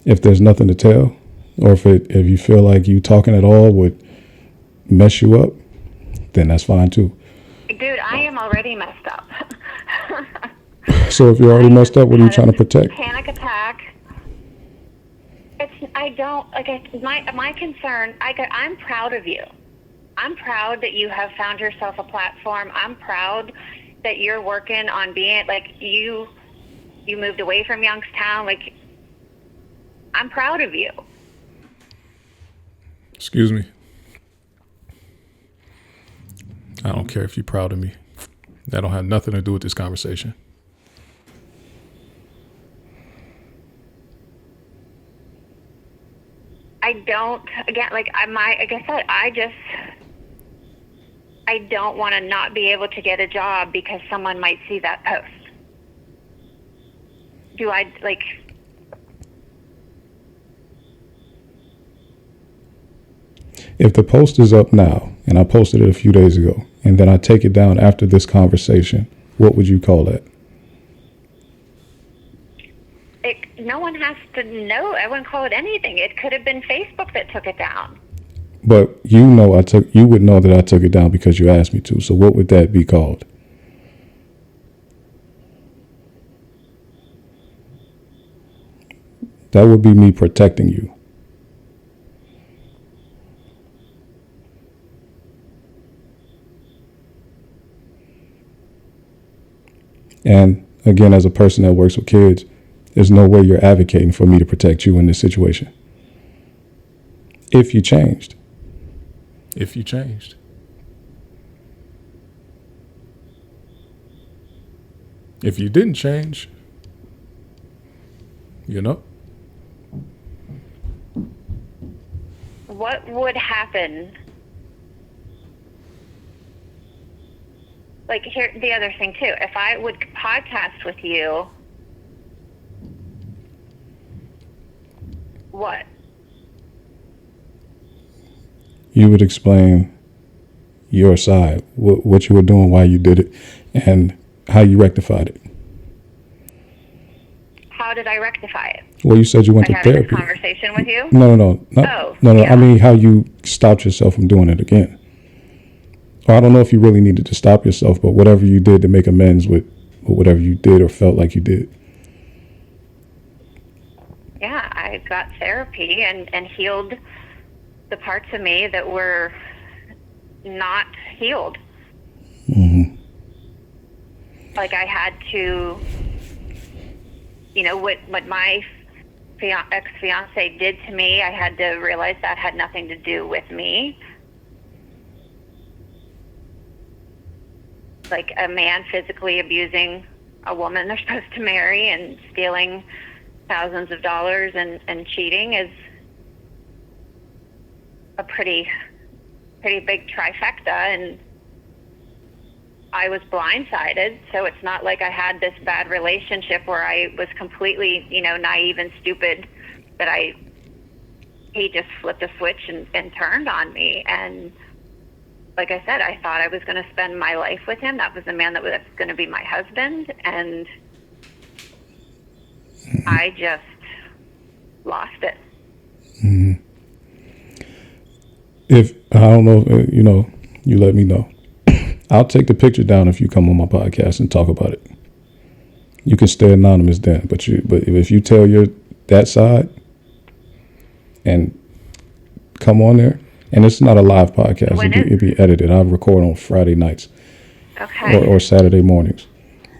S3: If there's nothing to tell, or if you feel like you talking at all would mess you up, then that's fine too.
S2: Dude, I am already messed up.
S3: So if you're already messed up, what are you trying to protect?
S2: Panic attack. My concern, I'm proud of you. I'm proud that you have found yourself a platform. I'm proud that you're working on being, like, you moved away from Youngstown. Like, I'm proud of you.
S1: Excuse me. I don't care if you're proud of me. That don't have nothing to do with this conversation.
S2: I don't, again, like I said, I don't want to not be able to get a job because someone might see that post.
S3: If the post is up now, and I posted it a few days ago, and then I take it down after this conversation, what would you call that?
S2: No one has to know. I wouldn't call it anything. It could have been Facebook that took it down.
S3: But you would know that I took it down because you asked me to. So what would that be called? That would be me protecting you. And again, as a person that works with kids, there's no way you're advocating for me to protect you in this situation. If you changed.
S1: If you changed. If you didn't change, you know?
S2: What would happen? Like, here, the other thing too, if I would podcast with you, what?
S3: You would explain your side, what you were doing, why you did it, and how you rectified it.
S2: How did I rectify it?
S3: Well, you said you went to
S2: having
S3: therapy.
S2: This conversation with you?
S3: No.
S2: Yeah.
S3: I mean, how you stopped yourself from doing it again. Or I don't know if you really needed to stop yourself, but whatever you did to make amends with whatever you did or felt like you did.
S2: Yeah, I got therapy and healed the parts of me that were not healed.
S3: Mm-hmm.
S2: Like, I had to, what my ex-fiance did to me, I had to realize that had nothing to do with me. Like, a man physically abusing a woman they're supposed to marry and stealing thousands of dollars and cheating is a pretty pretty big trifecta, and I was blindsided. So it's not like I had this bad relationship where I was completely, naive and stupid, that he just flipped a switch and turned on me. And like I said, I thought I was going to spend my life with him. That was the man that was going to be my husband. And I just lost it.
S3: Mm-hmm. If I don't know, you let me know. I'll take the picture down if you come on my podcast and talk about it. You can stay anonymous then, but if you tell that side and come on there, and it's not a live podcast, it'll be edited. I'll record on Friday nights,
S2: okay,
S3: or Saturday mornings.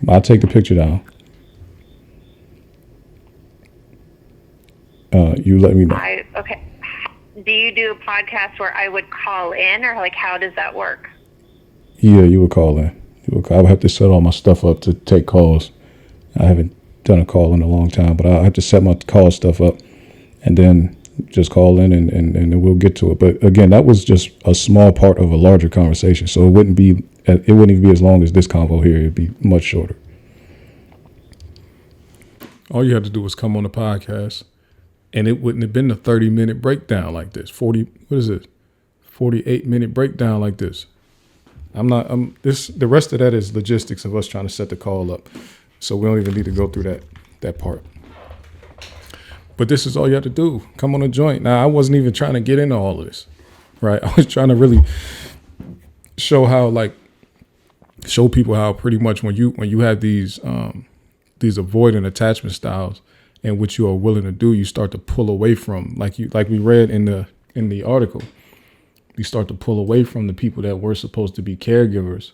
S3: I'll take the picture down. You let me know.
S2: Okay. Do you do a podcast where I would call in, or like how does that work?
S3: Yeah, you would call in. I would have to set all my stuff up to take calls. I haven't done a call in a long time, but I have to set my call stuff up and then just call in and then we'll get to it. But again, that was just a small part of a larger conversation. So it wouldn't even be as long as this convo here. It'd be much shorter.
S1: All you had to do was come on the podcast, and it wouldn't have been a 30-minute breakdown like this. 48-minute breakdown like this. The rest of that is logistics of us trying to set the call up. So we don't even need to go through that part. But this is all you have to do. Come on a joint. Now, I wasn't even trying to get into all of this, right? I was trying to really show people how pretty much when you have these avoidant attachment styles and what you are willing to do, you start to pull away from, like we read in the article. You start to pull away from the people that were supposed to be caregivers.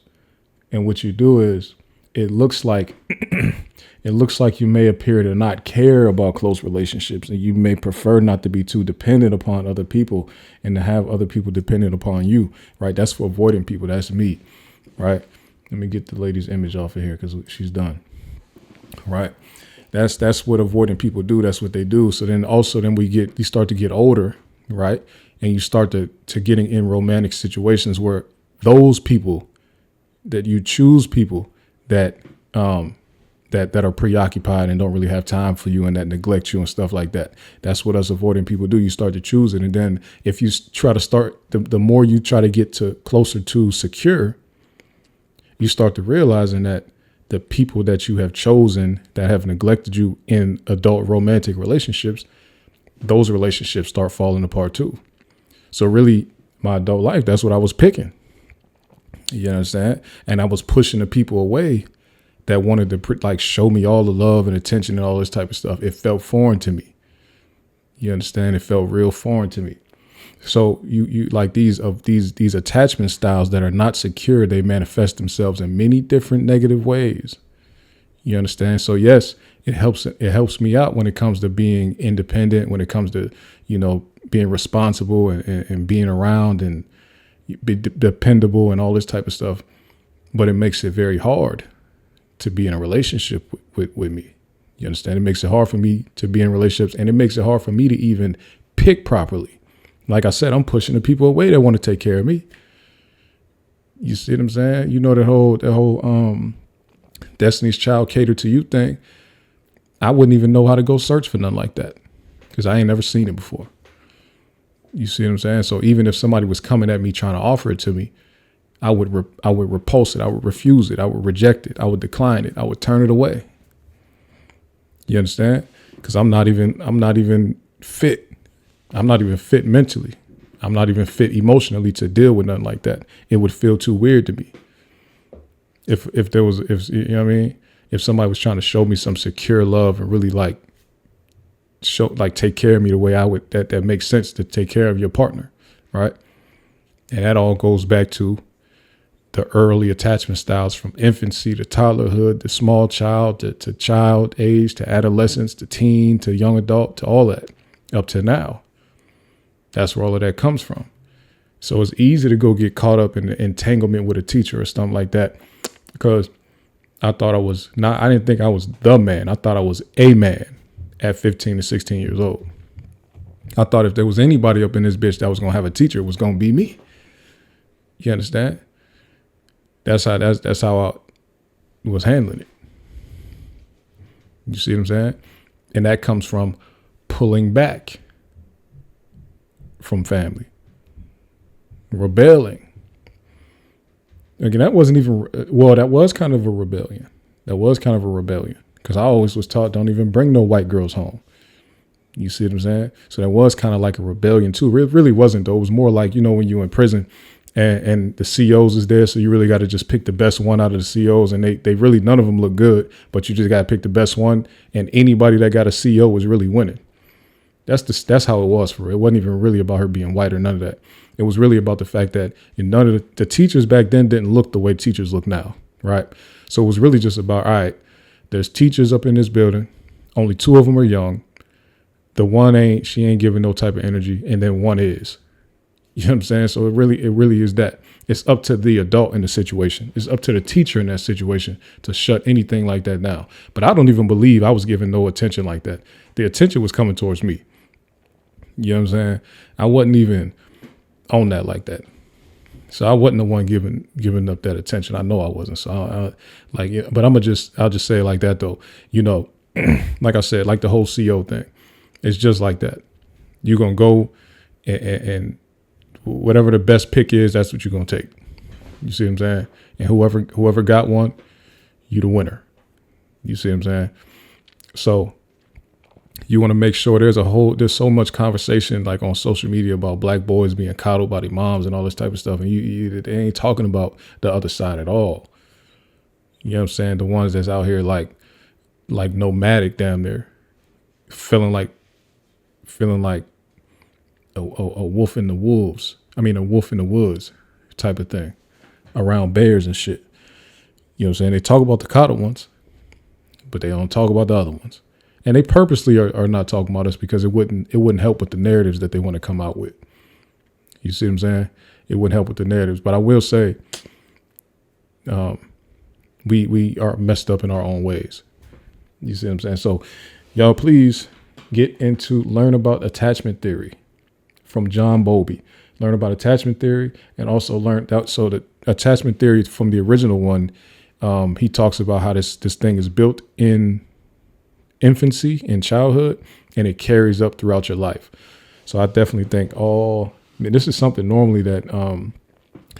S1: And what you do is it looks like you may appear to not care about close relationships, and you may prefer not to be too dependent upon other people and to have other people dependent upon you, right? That's for avoiding people. That's me, right? Let me get the lady's image off of here because she's done, right? That's what avoiding people do. That's what they do. So then you start to get older, right? And you start to getting in romantic situations where those people that you choose people that are preoccupied and don't really have time for you and that neglect you and stuff like that. That's what us avoiding people do. You start to choose it. And then if you try to start, the more you try to get closer to secure, you start to realizing that the people that you have chosen that have neglected you in adult romantic relationships, those relationships start falling apart too. So really, my adult life, that's what I was picking. You understand? And I was pushing the people away that wanted to show me all the love and attention and all this type of stuff. It felt foreign to me. You understand? It felt real foreign to me. So you like these attachment styles that are not secure, they manifest themselves in many different negative ways. You understand? So yes, it helps me out when it comes to being independent, when it comes to, being responsible and being around and be dependable and all this type of stuff. But it makes it very hard to be in a relationship with me. You understand? It makes it hard for me to be in relationships, and it makes it hard for me to even pick properly. Like I said, I'm pushing the people away that want to take care of me. You see what I'm saying? You know, that whole Destiny's Child cater to you thing. I wouldn't even know how to go search for nothing like that because I ain't never seen it before. You see what I'm saying? So even if somebody was coming at me trying to offer it to me, I would repulse it. I would refuse it. I would reject it. I would decline it. I would turn it away. You understand? Because I'm not even fit. I'm not even fit mentally. I'm not even fit emotionally to deal with nothing like that. It would feel too weird to me. If you know what I mean? If somebody was trying to show me some secure love and really take care of me the way I would, that makes sense to take care of your partner, right? And that all goes back to the early attachment styles from infancy to toddlerhood, to small child, to child age, to adolescence, to teen, to young adult, to all that up to now. That's where all of that comes from. So it's easy to go get caught up in the entanglement with a teacher or something like that because I didn't think I was the man. I thought I was a man at 15 to 16 years old. I thought if there was anybody up in this bitch that was going to have a teacher, it was going to be me. You understand? That's how I was handling it. You see what I'm saying? And that comes from pulling back from family, rebelling. Again, that wasn't even, well, that was kind of a rebellion. Because I always was taught, don't even bring no white girls home. You see what I'm saying? So that was kind of like a rebellion too. It really wasn't though. It was more like, when you're in prison and the COs is there. So you really got to just pick the best one out of the COs, and they really, none of them look good, but you just got to pick the best one. And anybody that got a CO was really winning. That's how it was for her. It wasn't even really about her being white or none of that. It was really about the fact that none of the teachers back then didn't look the way teachers look now. Right. So it was really just about, all right, there's teachers up in this building. Only 2 of them are young. The one she ain't giving no type of energy. And then one is. You know what I'm saying? So it really is that. It's up to the adult in the situation. It's up to the teacher in that situation to shut anything like that down. But I don't even believe I was giving no attention like that. The attention was coming towards me. You know what I'm saying? I wasn't even on that like that. So I wasn't the one giving up that attention. I know I wasn't. So but I'll just say it like that though. Like I said, like the whole CO thing. It's just like that. You're going to go and whatever the best pick is, that's what you're going to take. You see what I'm saying? And whoever got one, you the winner. You see what I'm saying? So you want to make sure there's so much conversation like on social media about black boys being coddled by their moms and all this type of stuff. And they ain't talking about the other side at all. You know what I'm saying? The ones that's out here like nomadic damn near, feeling like a wolf in the wolves. I mean, a wolf in the woods type of thing around bears and shit. You know what I'm saying? They talk about the coddled ones, but they don't talk about the other ones. And they purposely are not talking about us because it wouldn't help with the narratives that they want to come out with. You see what I'm saying? It wouldn't help with the narratives. But I will say, we are messed up in our own ways. You see what I'm saying? So y'all please learn about attachment theory from John Bowlby. Learn about attachment theory, and also learn that. So the attachment theory from the original one, he talks about how this thing is built in infancy, in childhood, and it carries up throughout your life. So I definitely think this is something normally that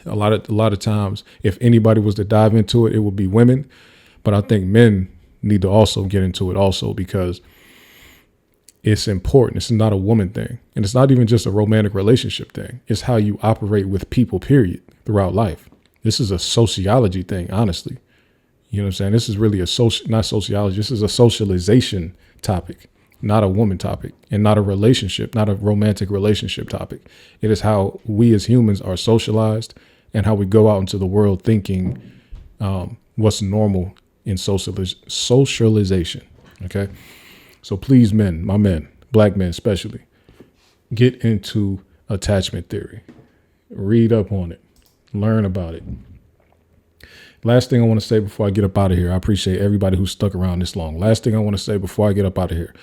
S1: a lot of times, if anybody was to dive into it, it would be women. But I think men need to also get into it also because it's important. It's not a woman thing. And it's not even just a romantic relationship thing. It's how you operate with people, period, throughout life. This is a sociology thing, honestly. You know what I'm saying? This is really not sociology. This is a socialization topic, not a woman topic, and not a relationship, not a romantic relationship topic. It is how we as humans are socialized and how we go out into the world thinking what's normal in socialization. Okay. So please, my men, black men especially, get into attachment theory. Read up on it. Learn about it. Last thing I want to say before I get up out of here, I appreciate everybody who stuck around this long. Last thing I want to say before I get up out of here.